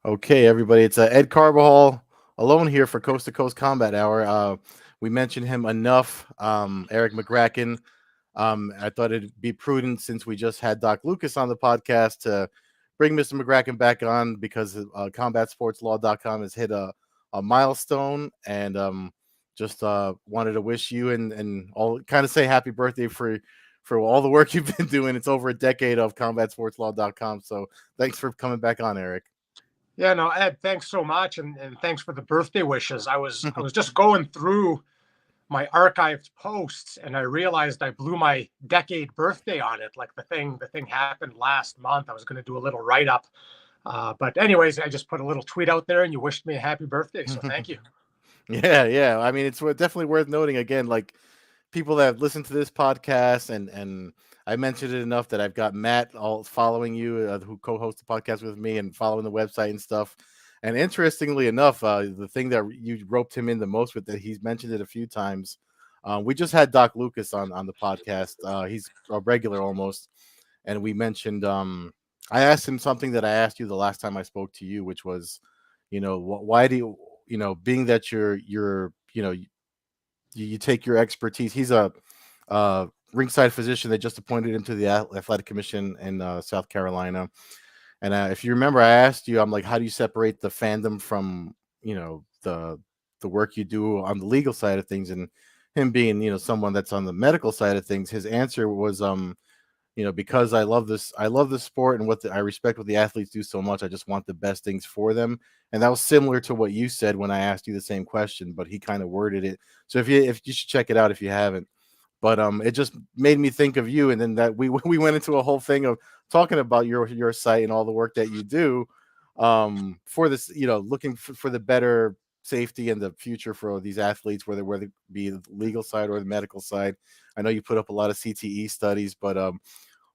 Okay, everybody, it's Ed Carbajal alone here for Coast to Coast Combat Hour. We mentioned him enough. Erik Magraken. I thought it'd be prudent since we just had Doc Lucas on the podcast to bring Mr. McGracken back on because CombatSportsLaw.com has hit a milestone, and just wanted to wish you and all kind of say happy birthday for all the work you've been doing. It's over a decade of CombatSportsLaw.com, so thanks for coming back on, Erik. Yeah, no, Ed, thanks so much, and thanks for the birthday wishes. I was just going through my archived posts, and I realized I blew my decade birthday on it. Like the thing happened last month. I was going to do a little write up, but anyways, I just put a little tweet out there, and you wished me a happy birthday. So thank you. Yeah. I mean, it's definitely worth noting again, like people that have listened to this podcast, and I mentioned it enough that I've got Matt all following you, who co-hosts the podcast with me and following the website and stuff. And interestingly enough, the thing that you roped him in the most with, that he's mentioned it a few times. We just had Doc Lucas on the podcast. He's a regular almost, and we mentioned. I asked him something that I asked you the last time I spoke to you, which was, why do being that you're you take your expertise. He's a ringside physician. They just appointed him to the athletic commission in South Carolina. And if you remember, I asked you, I'm like, how do you separate the fandom from the work you do on the legal side of things? And him being someone that's on the medical side of things, his answer was because I love this sport, and I respect what the athletes do so much. I just want the best things for them. And that was similar to what you said when I asked you the same question, but he kind of worded it. So if you should check it out if you haven't. But it just made me think of you, and then that we we went into a whole thing of talking about your site and all the work that you do for this, looking for the better safety and the future for these athletes, whether it be the legal side or the medical side. I know you put up a lot of CTE studies, but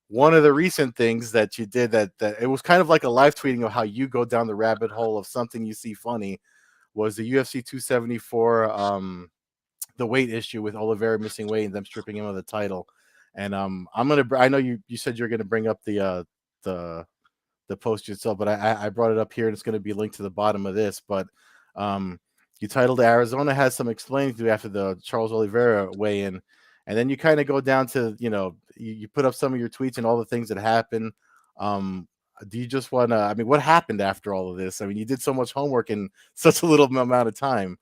one of the recent things that you did, that it was kind of like a live tweeting of how you go down the rabbit hole of something you see funny, was the UFC 274 the weight issue with Oliveira missing weight and them stripping him of the title. And I know you said you're gonna bring up the the post yourself, but I brought it up here and it's gonna be linked to the bottom of this. But um you titled Arizona has some explaining to do after the Charles Oliveira weigh in. And then you kind of go down to, you put up some of your tweets and all the things that happen. Um, do you just want to, I mean, what happened after all of this? I mean, you did so much homework in such a little amount of time.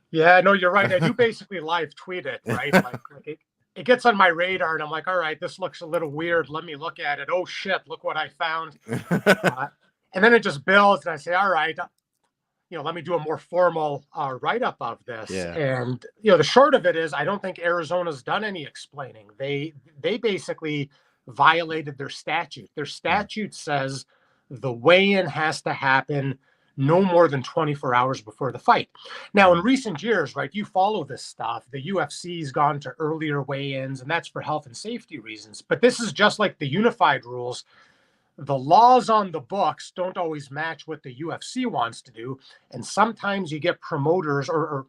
Yeah, no, you're right. I do basically live tweet it, right? Like it gets on my radar, and I'm like, all right, this looks a little weird. Let me look at it. Oh shit, look what I found. And then it just builds, and I say, all right, let me do a more formal write up of this. Yeah. And the short of it is, I don't think Arizona's done any explaining. They basically violated their statute. Their statute says the weigh-in has to happen no more than 24 hours before the fight. Now, in recent years, right, you follow this stuff. The UFC's gone to earlier weigh-ins, and that's for health and safety reasons. But this is just like the unified rules. The laws on the books don't always match what the UFC wants to do. And sometimes you get promoters or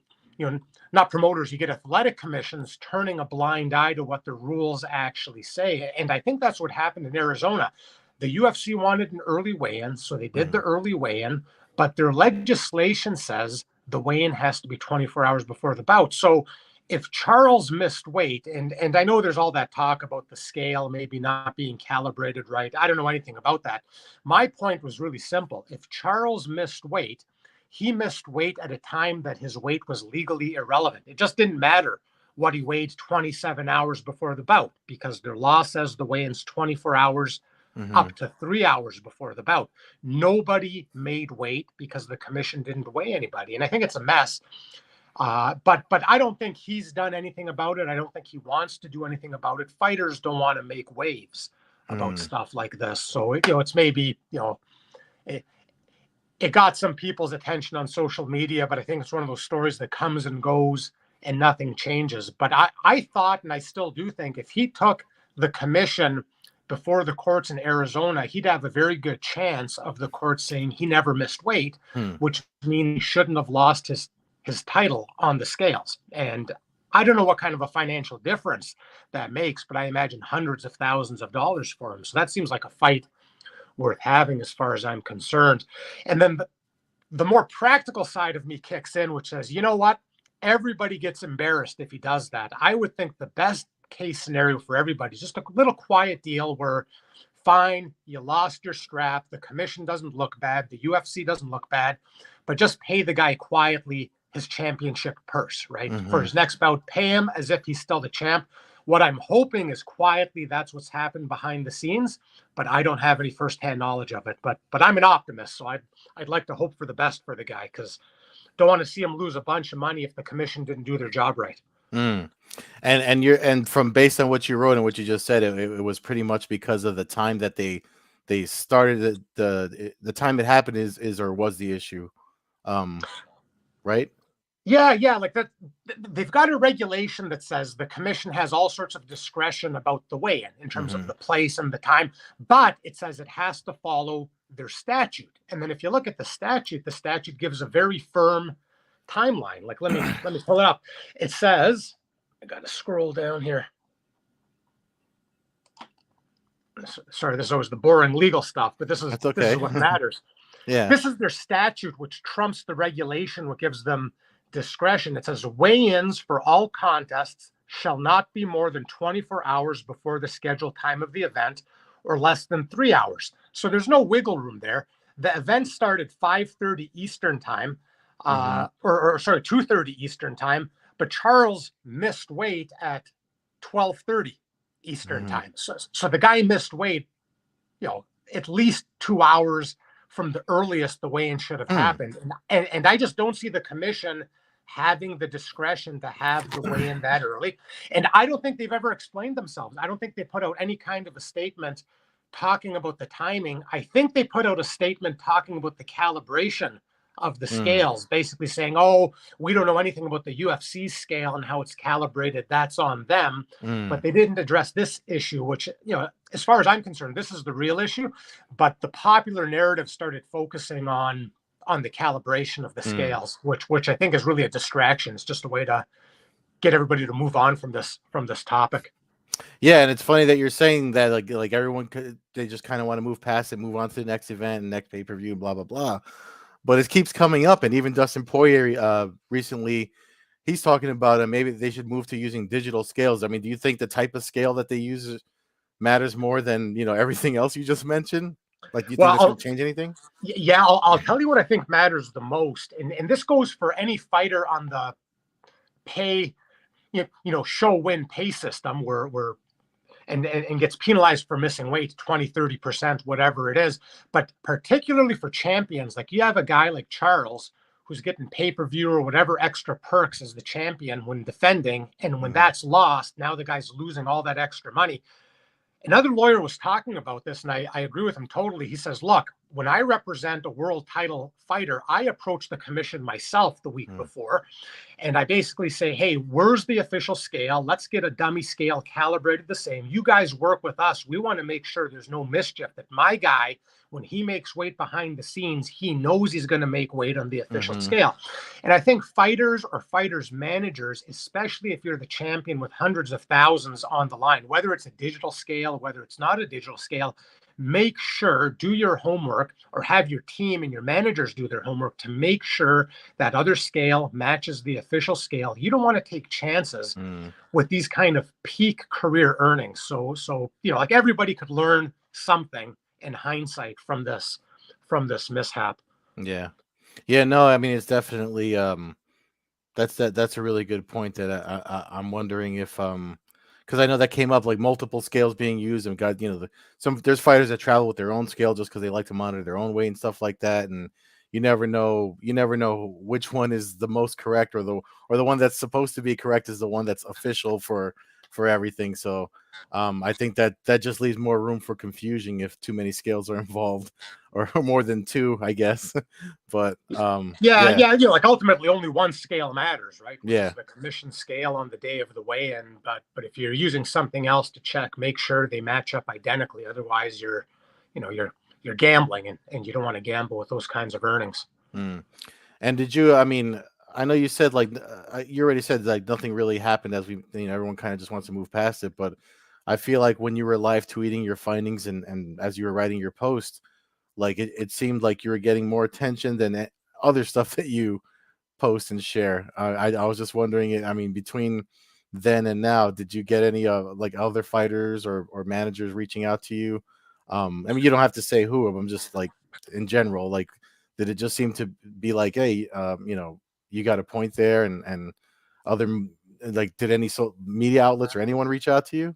not promoters, you get athletic commissions turning a blind eye to what the rules actually say. And I think that's what happened in Arizona. The UFC wanted an early weigh-in, so they did the early weigh-in, but their legislation says the weigh-in has to be 24 hours before the bout. So if Charles missed weight, and I know there's all that talk about the scale maybe not being calibrated right. I don't know anything about that. My point was really simple. If Charles missed weight, he missed weight at a time that his weight was legally irrelevant. It just didn't matter what he weighed 27 hours before the bout, because their law says the weigh-in's 24 hours up to 3 hours before the bout. Nobody made weight because the commission didn't weigh anybody. And I think it's a mess. But I don't think he's done anything about it. I don't think he wants to do anything about it. Fighters don't want to make waves about stuff like this. So, it's maybe, it got some people's attention on social media, but I think it's one of those stories that comes and goes and nothing changes. But I thought, and I still do think, if he took the commission before the courts in Arizona, he'd have a very good chance of the court saying he never missed weight, which means he shouldn't have lost his title on the scales. And I don't know what kind of a financial difference that makes, but I imagine hundreds of thousands of dollars for him. So that seems like a fight worth having as far as I'm concerned. And then the more practical side of me kicks in, which says, you know what? Everybody gets embarrassed if he does that. I would think the best case scenario for everybody is just a little quiet deal where, fine, you lost your strap, the commission doesn't look bad, the UFC doesn't look bad, but just pay the guy quietly his championship purse, right? For his next bout, pay him as if he's still the champ. What I'm hoping is quietly that's what's happened behind the scenes, but I don't have any firsthand knowledge of it. But I'm an optimist, so I'd like to hope for the best for the guy, because don't want to see him lose a bunch of money if the commission didn't do their job right. And from based on what you wrote and what you just said, it was pretty much because of the time that they started the time it happened is or was the issue, right? Yeah, like that. They've got a regulation that says the commission has all sorts of discretion about the weigh-in in terms of the place and the time, but it says it has to follow their statute. And then if you look at the statute gives a very firm timeline. Like let me pull it up. It says, I got to scroll down here. Sorry, this is always the boring legal stuff, but this is what matters. Yeah, this is their statute, which trumps the regulation, what gives them discretion. It says weigh-ins for all contests shall not be more than 24 hours before the scheduled time of the event or less than 3 hours. So there's no wiggle room there. The event started 5:30 Eastern time, or 2:30 Eastern time, but Charles missed weight at 12:30 Eastern time. So the guy missed weight, at least 2 hours from the earliest the weigh-in should have happened. And I just don't see the commission having the discretion to have the weigh-in that early. And I don't think they've ever explained themselves. I don't think they put out any kind of a statement talking about the timing. I think they put out a statement talking about the calibration of the scales, basically saying, oh, we don't know anything about the UFC scale and how it's calibrated. That's on them. But they didn't address this issue, which, as far as I'm concerned, this is the real issue. But the popular narrative started focusing on the calibration of the scales, which I think is really a distraction. It's just a way to get everybody to move on from this topic. Yeah, and it's funny that you're saying that like everyone they just kind of want to move past it, move on to the next event and next pay-per-view, blah blah blah. But it keeps coming up, and even Dustin Poirier recently, he's talking about maybe they should move to using digital scales. I mean, do you think the type of scale that they use matters more than everything else you just mentioned? Like, do you think this will change anything? Yeah, I'll tell you what I think matters the most, and this goes for any fighter on the pay, show win pay system where and gets penalized for missing weight 20-30%, whatever it is. But particularly for champions, like you have a guy like Charles who's getting pay-per-view or whatever extra perks as the champion when defending, and when that's lost, now the guy's losing all that extra money. Another lawyer was talking about this, and I agree with him totally. He says, look, when I represent a world title fighter, I approach the commission myself the week before, and I basically say, hey, where's the official scale? Let's get a dummy scale calibrated the same. You guys work with us. We want to make sure there's no mischief, that my guy, when he makes weight behind the scenes, he knows he's going to make weight on the official scale. And I think fighters or fighters managers, especially if you're the champion with hundreds of thousands on the line, whether it's a digital scale, whether it's not a digital scale, make sure, do your homework, or have your team and your managers do their homework to make sure that other scale matches the official scale. You don't want to take chances with these kind of peak career earnings. So like everybody could learn something in hindsight from this mishap. Yeah. No, I mean, it's definitely that's a really good point that I'm wondering if because I know that came up, like multiple scales being used, and got there's fighters that travel with their own scale just because they like to monitor their own weight and stuff like that, and you never know which one is the most correct, or the one that's supposed to be correct is the one that's official for everything. So I think that just leaves more room for confusion if too many scales are involved, or more than two, I guess. But yeah, like ultimately only one scale matters, right? Which is the commission scale on the day of the weigh-in. But if you're using something else to check, make sure they match up identically. Otherwise, you're gambling, and you don't want to gamble with those kinds of earnings. And did you? I mean, I know you said you already said like nothing really happened, as we everyone kind of just wants to move past it. But I feel like when you were live tweeting your findings and as you were writing your post, like it seemed like you were getting more attention than other stuff that you post and share. I was just wondering, I mean, between then and now, did you get any like other fighters or managers reaching out to you? I mean, you don't have to say who. I'm just like in general, like, did it just seem to be like, hey, you got a point there, and other like, did any media outlets or anyone reach out to you?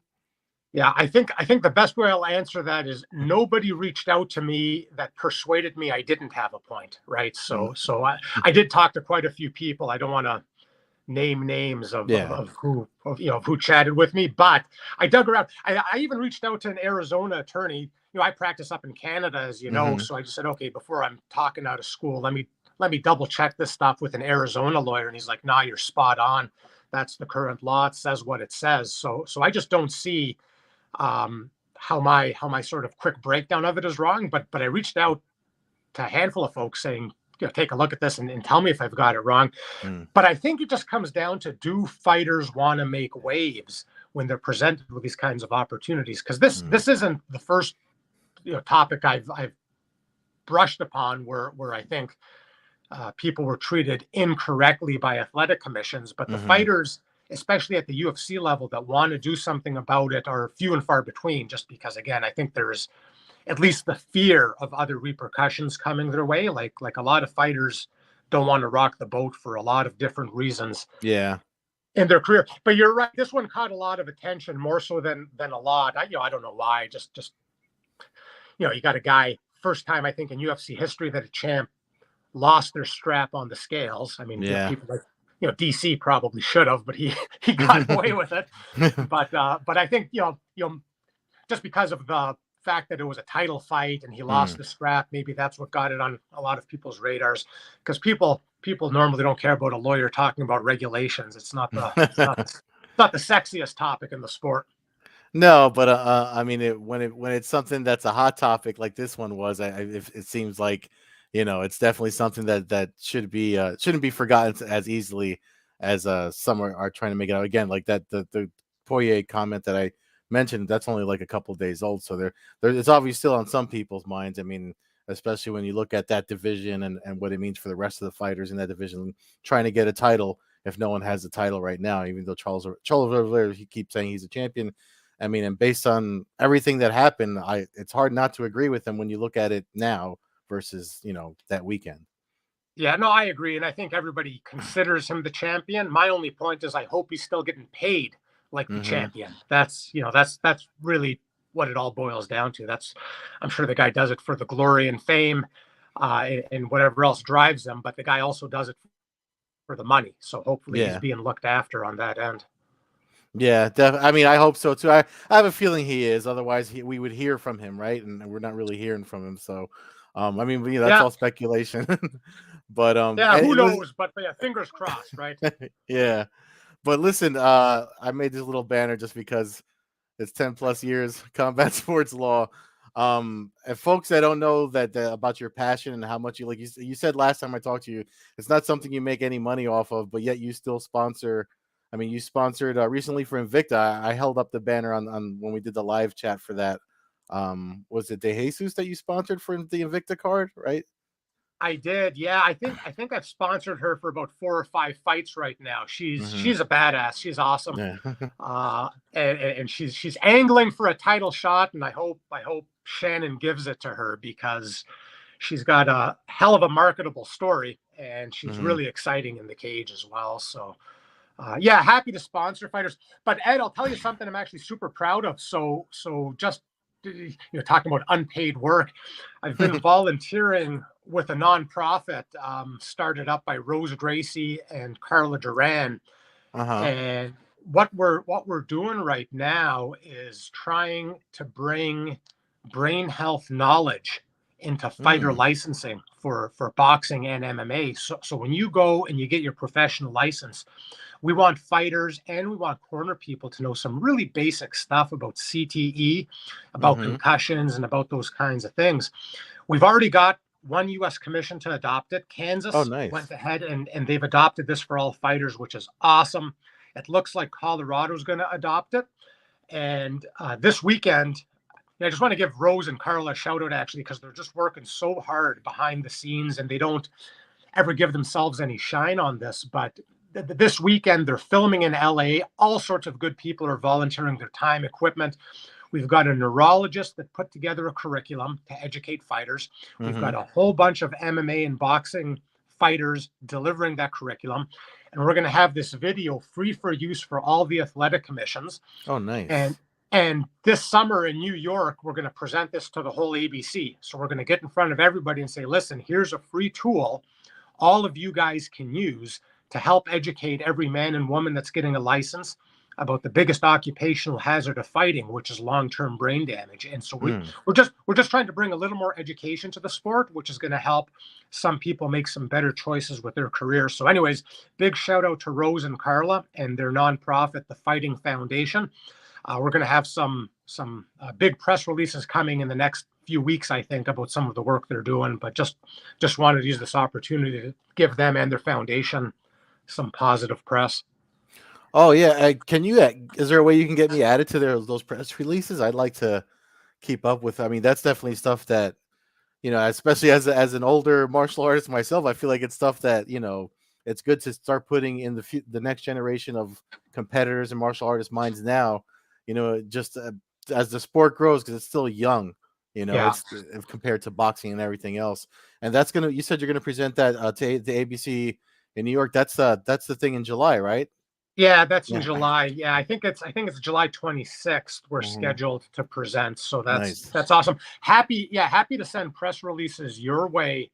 Yeah, I think the best way I'll answer that is nobody reached out to me that persuaded me I didn't have a point, right? Mm. I did talk to quite a few people. I don't want to name names Yeah. of who chatted with me, but I dug around. I even reached out to an Arizona attorney. I practice up in Canada, as you know, Mm-hmm. so I just said, okay, before I'm talking out of school, let me double check this stuff with an Arizona lawyer. And he's like, nah, you're spot on. That's the current law. It says what it says. So I just don't see how my sort of quick breakdown of it is wrong. But I reached out to a handful of folks saying, take a look at this and tell me if I've got it wrong. Mm. But I think it just comes down to, do fighters want to make waves when they're presented with these kinds of opportunities? Because this isn't the first topic I've brushed upon where I think people were treated incorrectly by athletic commissions, but the Mm-hmm. fighters, especially at the UFC level, that want to do something about it are few and far between, just because, again, I think there's at least the fear of other repercussions coming their way. Like a lot of fighters don't want to rock the boat for a lot of different reasons Yeah. in their career. But you're right, this one caught a lot of attention, more so than a lot. I don't know why. Just you got a guy, first time I think in UFC history that a champ lost their strap on the scales. I mean, Yeah. people like DC probably should have, but he got away with it. But I think just because of the fact that it was a title fight and he lost Mm. the strap, maybe that's what got it on a lot of people's radars. Because people normally don't care about a lawyer talking about regulations. It's not the sexiest topic in the sport. No, but I mean, when it's something that's a hot topic like this one was, it seems like, it's definitely something that should be shouldn't be forgotten as easily as some are trying to make it out. Again, like that the Poirier comment that I mentioned, that's only like a couple days old, so there it's obviously still on some people's minds. I mean, especially when you look at that division and what it means for the rest of the fighters in that division trying to get a title if no one has the title right now, even though Charles Oliveira, he keeps saying he's a champion. I mean, and based on everything that happened, it's hard not to agree with him when you look at it now versus, that weekend. Yeah, no, I agree, and I think everybody considers him the champion. My only point is, I hope he's still getting paid like the Mm-hmm. champion. That's really what it all boils down to. I'm sure the guy does it for the glory and fame, and whatever else drives him. But the guy also does it for the money. So hopefully he's Yeah. being looked after on that end. Yeah. I mean, I hope so too. I have a feeling he is. Otherwise, we would hear from him, right? And we're not really hearing from him. So, I mean, that's Yeah, all speculation. But yeah. Who knows? But yeah, fingers crossed, right? yeah. But listen, I made this little banner just because it's 10 plus years combat sports law. And folks that don't know that about your passion and how much you like, you said last time I talked to you, it's not something you make any money off of, but yet you still sponsor. I mean, you sponsored recently for Invicta. I held up the banner on when we did the live chat for that. Was it De Jesus that you sponsored for the Invicta card, right? I did. Yeah, I think I've sponsored her for about 4 or 5 fights right now. She's Mm-hmm. she's a badass. She's awesome. Yeah. And she's angling for a title shot, and I hope Shannon gives it to her, because she's got a hell of a marketable story, and she's Mm-hmm. really exciting in the cage as well. So yeah, happy to sponsor fighters. But Ed, I'll tell you something I'm actually super proud of. So just talking about unpaid work, I've been volunteering with a nonprofit started up by Rose Gracie and Carla Duran. Uh-huh. And what we're doing right now is trying to bring brain health knowledge into fighter Mm. licensing for boxing and MMA. So when you go and you get your professional license, we want fighters and we want corner people to know some really basic stuff about CTE, about Mm-hmm. concussions, and about those kinds of things. We've already got one U.S. commission to adopt it. Oh, Kansas went nice. ahead and they've adopted this for all fighters, which is awesome. It looks like Colorado's going to adopt it. And this weekend, I just want to give Rose and Carla a shout out, actually, because they're just working so hard behind the scenes and they don't ever give themselves any shine on this. But this weekend, they're filming in LA. All sorts of good people are volunteering their time, equipment. We've got a neurologist that put together a curriculum to educate fighters. We've got a whole bunch of MMA and boxing fighters delivering that curriculum. And we're going to have this video free for use for all the athletic commissions. Oh, nice. And this summer in New York, we're going to present this to the whole ABC. So we're going to get in front of everybody and say, listen, here's a free tool all of you guys can use to help educate every man and woman that's getting a license about the biggest occupational hazard of fighting, which is long-term brain damage. And so we're just trying to bring a little more education to the sport, which is going to help some people make some better choices with their careers. So anyways, big shout out to Rose and Carla and their nonprofit, the Fighting Foundation. We're going to have some big press releases coming in the next few weeks, I think, about some of the work they're doing, but just wanted to use this opportunity to give them and their foundation some positive press. Oh yeah, can you? Is there a way you can get me added to those press releases? I'd like to keep up with. I mean, that's definitely stuff that, especially as an older martial artist myself, I feel like it's stuff that it's good to start putting in the next generation of competitors and martial artist minds now. Just as the sport grows, because it's still young. It's compared to boxing and everything else. And that's you said you're gonna present that to the ABC in New York. That's the thing in July, right? Yeah, that's in July. Yeah, I think it's July 26th. We're scheduled to present. So that's awesome. Happy to send press releases your way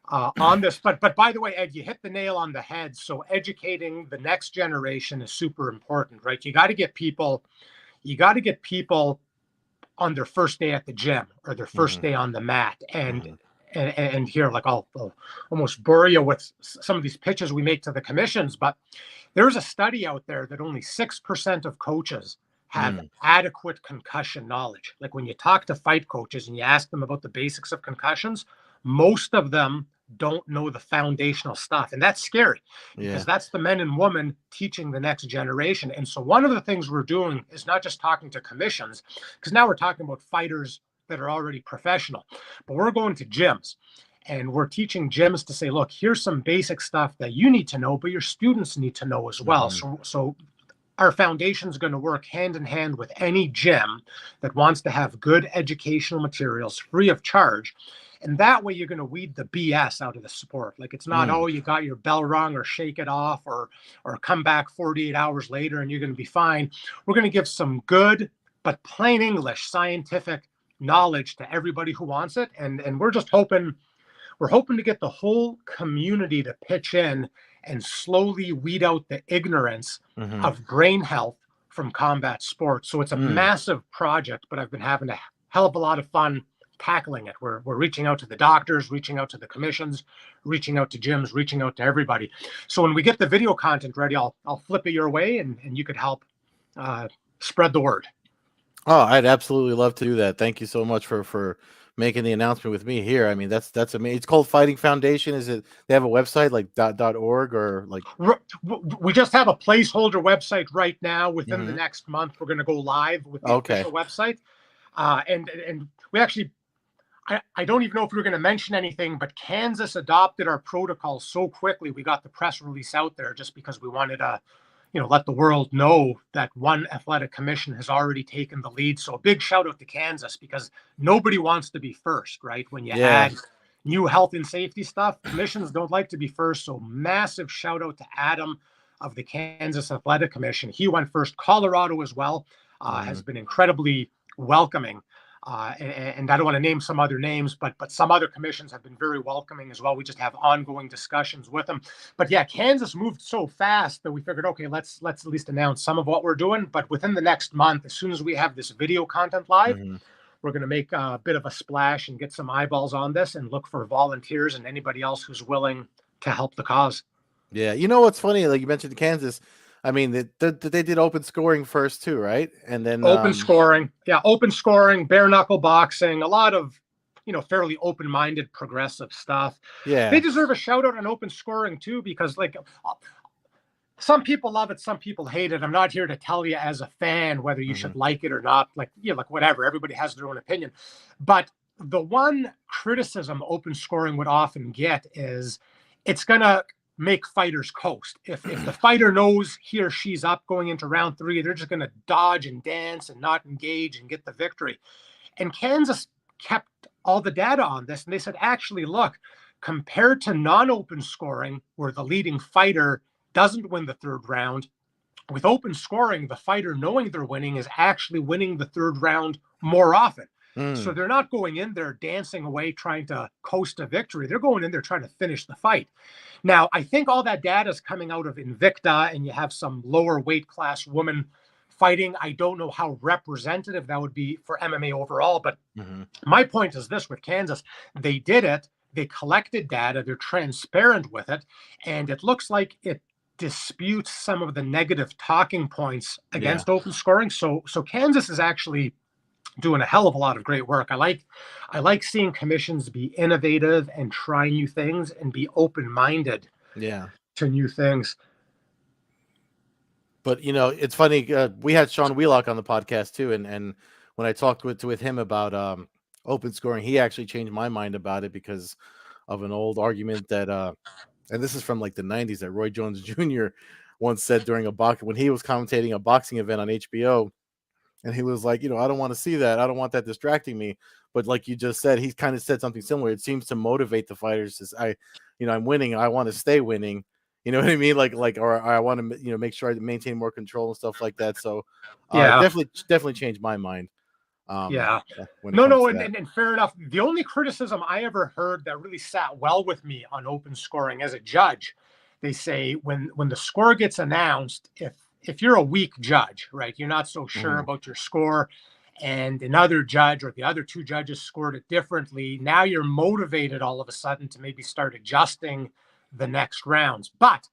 on this. But by the way, Ed, you hit the nail on the head. So educating the next generation is super important, right? You got to get people on their first day at the gym or their first day on the mat. And here, like I'll almost bore you with some of these pitches we make to the commissions, but there's a study out there that only 6% of coaches have adequate concussion knowledge. Like when you talk to fight coaches and you ask them about the basics of concussions, most of them don't know the foundational stuff. And that's scary because that's the men and women teaching the next generation. And so one of the things we're doing is not just talking to commissions, because now we're talking about fighters that are already professional, but we're going to gyms and we're teaching gyms to say, look, here's some basic stuff that you need to know, but your students need to know as well. So our foundation is going to work hand in hand with any gym that wants to have good educational materials free of charge. And that way you're going to weed the BS out of the sport. Like it's not, oh, you got your bell rung or shake it off or come back 48 hours later and you're going to be fine. We're going to give some good, but plain English scientific knowledge to everybody who wants it. And we're hoping to get the whole community to pitch in and slowly weed out the ignorance of brain health from combat sports. So it's a massive project, but I've been having a hell of a lot of fun tackling it. We're reaching out to the doctors, reaching out to the commissions, reaching out to gyms, reaching out to everybody. So when we get the video content ready, I'll flip it your way and you could help spread the word. Oh, I'd absolutely love to do that. Thank you so much for making the announcement with me here. I mean, that's amazing. It's called Fighting Foundation. Is it? They have a website like .org or like? We just have a placeholder website right now. Within the next month, we're going to go live with the official website. And we actually, I don't even know if we were going to mention anything, but Kansas adopted our protocol so quickly. We got the press release out there just because we wanted to, let the world know that one athletic commission has already taken the lead. So a big shout out to Kansas because nobody wants to be first, right? When you add new health and safety stuff, commissions don't like to be first. So massive shout out to Adam of the Kansas Athletic Commission. He went first. Colorado as well has been incredibly welcoming. And I don't want to name some other names, but some other commissions have been very welcoming as well. We just have ongoing discussions with them. But yeah, Kansas moved so fast that we figured, okay, let's at least announce some of what we're doing. But within the next month, as soon as we have this video content live, we're going to make a bit of a splash and get some eyeballs on this and look for volunteers and anybody else who's willing to help the cause. Yeah, what's funny? Like you mentioned Kansas. I mean, they did open scoring first too, right? And then open scoring, bare knuckle boxing, a lot of fairly open-minded, progressive stuff. Yeah, they deserve a shout out on open scoring too because like some people love it, some people hate it. I'm not here to tell you as a fan whether you should like it or not. Like, like whatever. Everybody has their own opinion. But the one criticism open scoring would often get is it's going to make fighters coast. If the fighter knows he or she's up going into round 3, they're just going to dodge and dance and not engage and get the victory. And Kansas kept all the data on this. And they said, actually, look, compared to non-open scoring, where the leading fighter doesn't win the 3rd round, with open scoring, the fighter knowing they're winning is actually winning the 3rd round more often. So they're not going in there dancing away trying to coast a victory. They're going in there trying to finish the fight. Now, I think all that data is coming out of Invicta, and you have some lower weight class women fighting. I don't know how representative that would be for MMA overall, but my point is this: with Kansas, they did it. They collected data. They're transparent with it. And it looks like it disputes some of the negative talking points against open scoring. So Kansas is actually doing a hell of a lot of great work. I like seeing commissions be innovative and try new things and be open-minded to new things. But it's funny. We had Sean Wheelock on the podcast too, and when I talked with him about open scoring, he actually changed my mind about it because of an old argument that, and this is from like the 90s, that Roy Jones Jr. once said during when he was commentating a boxing event on HBO. And he was like, I don't want to see that. I don't want that distracting me. But like you just said, he kind of said something similar. It seems to motivate the fighters to say, I'm winning. I want to stay winning. You know what I mean? Or I want to, make sure I maintain more control and stuff like that. So definitely changed my mind. And fair enough. The only criticism I ever heard that really sat well with me on open scoring as a judge, they say when the score gets announced, if you're a weak judge, right, you're not so sure about your score, and another judge or the other 2 judges scored it differently, now you're motivated all of a sudden to maybe start adjusting the next rounds. But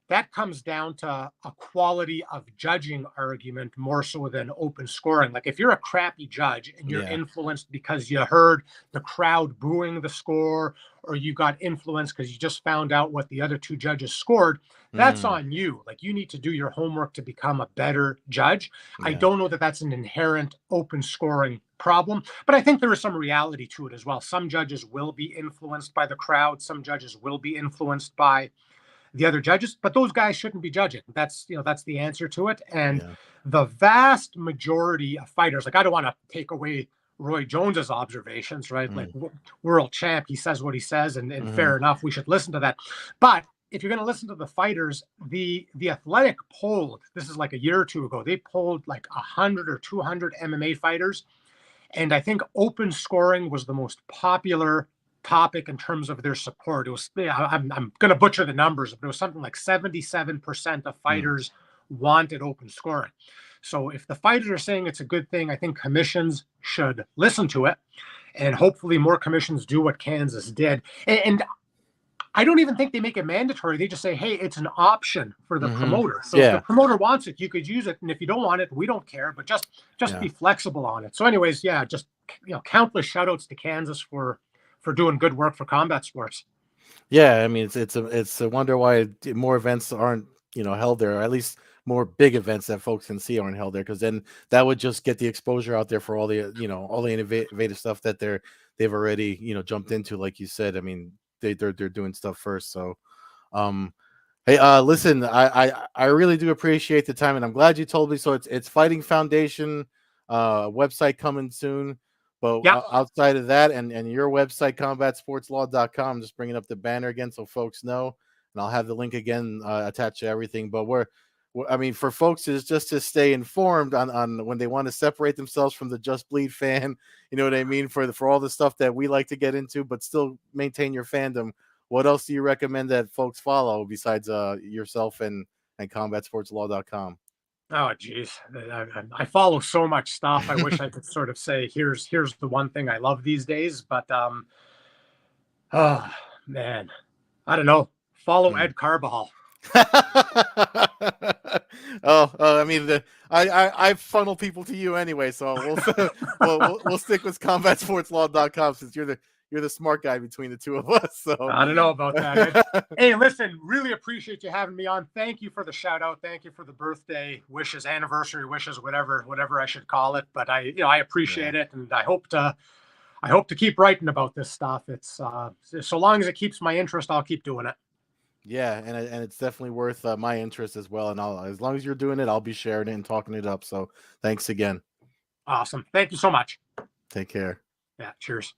that comes down to a quality of judging argument more so than open scoring. Like if you're a crappy judge and you're influenced because you heard the crowd booing the score, or you got influenced because you just found out what the other 2 judges scored, that's on you. Like you need to do your homework to become a better judge. I don't know that that's an inherent open scoring problem, but I think there is some reality to it as well. Some judges will be influenced by the crowd. Some judges will be influenced by the other judges, but those guys shouldn't be judging. That's the answer to it. And the vast majority of fighters, like I don't want to take away Roy Jones's observations, right? Like world champ, he says what he says, and fair enough, we should listen to that. But if you're going to listen to the fighters, the Athletic polled, this is like a year or 2 ago, they polled like 100 or 200 MMA fighters. And I think open scoring was the most popular topic in terms of their support. It was, I'm going to butcher the numbers, but it was something like 77% of fighters wanted open scoring. So if the fighters are saying it's a good thing, I think commissions should listen to it, and hopefully more commissions do what Kansas did. And I don't even think they make it mandatory. They just say, hey, it's an option for the promoter. So if the promoter wants it, you could use it. And if you don't want it, we don't care, but just be flexible on it. So anyways, just, countless shout outs to Kansas for doing good work for combat sports. Yeah. I mean, it's a wonder why more events aren't, held there, or at least more big events that folks can see aren't held there. Cause then that would just get the exposure out there for all the, all the innovative stuff that they've already, jumped into. Like you said, I mean, they're doing stuff first. So, hey, listen, I really do appreciate the time, and I'm glad you told me. So it's Fighting Foundation website coming soon. But outside of that, and your website, CombatSportsLaw.com, just bringing up the banner again so folks know, and I'll have the link again attached to everything. But I mean, for folks is just to stay informed on when they want to separate themselves from the Just Bleed fan, you know what I mean, for all the stuff that we like to get into, but still maintain your fandom. What else do you recommend that folks follow besides yourself and CombatSportsLaw.com? Oh, geez. I follow so much stuff. I wish I could sort of say, here's the one thing I love these days. But, oh, man, I don't know. Follow Ed Carbajal. I mean, I funnel people to you anyway, so we'll stick with CombatSportsLaw.com since you're you're the smart guy between the two of us. So I don't know about that. Hey, listen, really appreciate you having me on. Thank you for the shout out. Thank you for the birthday wishes, anniversary wishes, whatever I should call it. But I appreciate it, and I hope to keep writing about this stuff. It's so long as it keeps my interest, I'll keep doing it. Yeah, and it's definitely worth my interest as well. And as long as you're doing it, I'll be sharing it and talking it up. So thanks again. Awesome. Thank you so much. Take care. Yeah. Cheers.